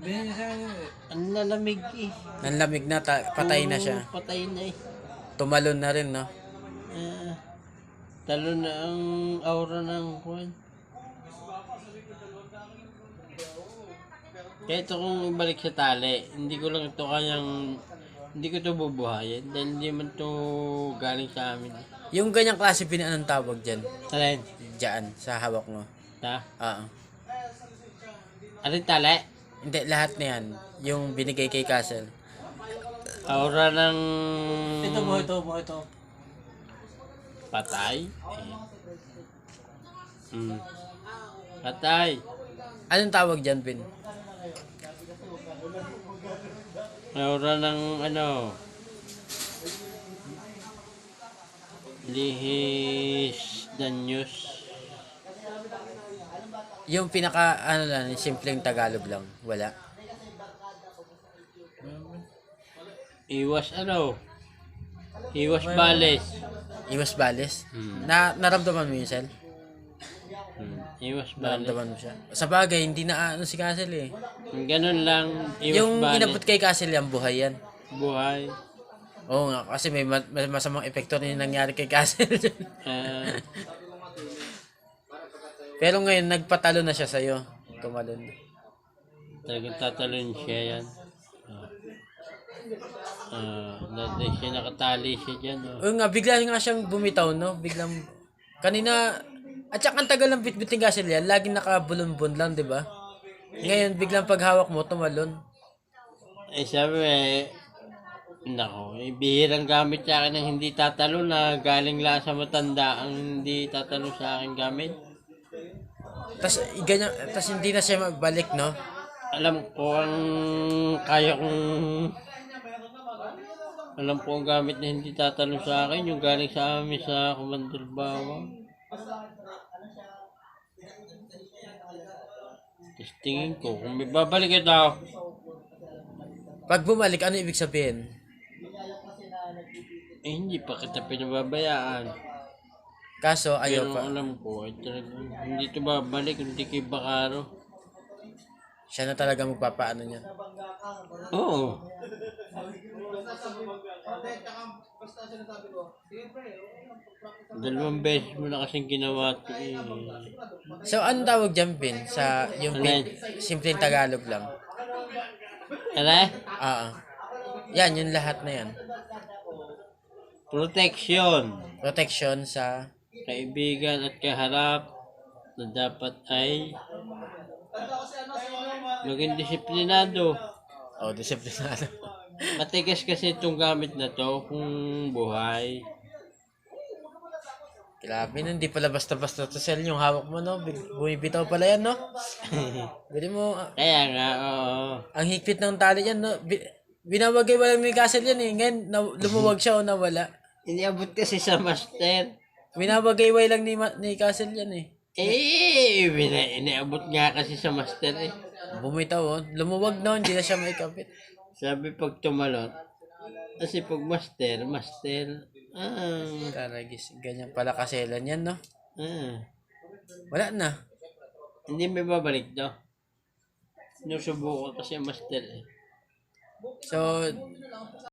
Minsan, ang lalamig eh. Nanlamig na, patay na siya. Patay na eh. Tumalon na rin, no? Ah, talo na ang aura ng kuwan. Kaya ito kung ibalik sa tali, hindi ko lang ito hindi ko ito bubuhayin dahil hindi man ito galing sa amin. Yung ganyang klase anong tawag dyan? Alin? Diyan, sa hawak mo. Ta? Oo. Alin tali? Hindi, lahat na yan. Yung binigay kay Castle. Aura ng... Ito. Patay? Patay. Anong tawag dyan, Pin? Aura ng ano... Lihis Danyos. Yung pinaka, ano lang, simpleng Tagalog lang. Wala. Iwas ano? Iwas Bales. Iwas Bales? Naramdaman mo yun, Sel? Iwas Bales. Naramdaman mo siya? Sa bagay, hindi na ano si Castle eh. Ganun lang. Iwas Yung Bales. inabot kay Castle yan, buhay yan. Buhay. Oo nga, kasi may masamang epekto na yung nangyari kay Castle. Pero ngayon, nagpatalo na siya sa'yo. Tumalon. Talagang tatalon siya yan. Dati siya nakatali siya dyan. Oo nga, bigla nga siyang bumitaw, no? Biglang, kanina, at saka ang tagal ng bitbiting Castle yan, laging nakabulon-bun lang, di ba? Ngayon, biglang paghawak mo, tumalon. Sabi nako, bihirang gamit sa akin ng hindi tatalo na galing lang sa matanda ang hindi tatalo sa akin gamit. Tas ganyan, tas hindi na siya magbalik, no? Alam ko ang kaya kong alam ko ang gamit na hindi tatalo sa akin yung galing sa amin sa Commander Bawang. Tapos tingin ko kung may babalik ito. Pag bumalik, ano ibig sabihin? Hindi pa kita pinababayaan. Kaso, ayaw Pero pa. alam ko, talagang hindi ito babalik, hindi kay Bakaro. Siya na talaga magpapaano niya. Oo. Dalawang beses mo na kasing ginawa ito eh. So, anong tawag dyan, Pin? Sa yung simpleng Tagalog lang. Ano? Yan, yung lahat na yan. Protection. Protection sa... Kaibigan at kaharap na dapat ay maging disiplinado. disiplinado. Matigas kasi itong gamit na to kung buhay. Grabe na, hindi pala basta-basta to sell yung hawak mo, no? Bumibitaw pala yan, no? Bili mo... Kaya nga, oo. Ang higpit ng tali yan, no? Binawagay walang ni Castle yan, eh. Ngayon, lumuwag siya o nawala. Iniabot kasi sa master. Binabagayway lang ni Castle yan eh. Iniabot nga kasi sa master eh. Bumitaw oh. Lumuwag na, hindi na siya maikapit. Sabi pag tumalon, kasi pag master, Taragis, ganyan pala kaselan yan, no? Wala na. Hindi may babalik daw. Sinusubukan kasi ang master eh. So,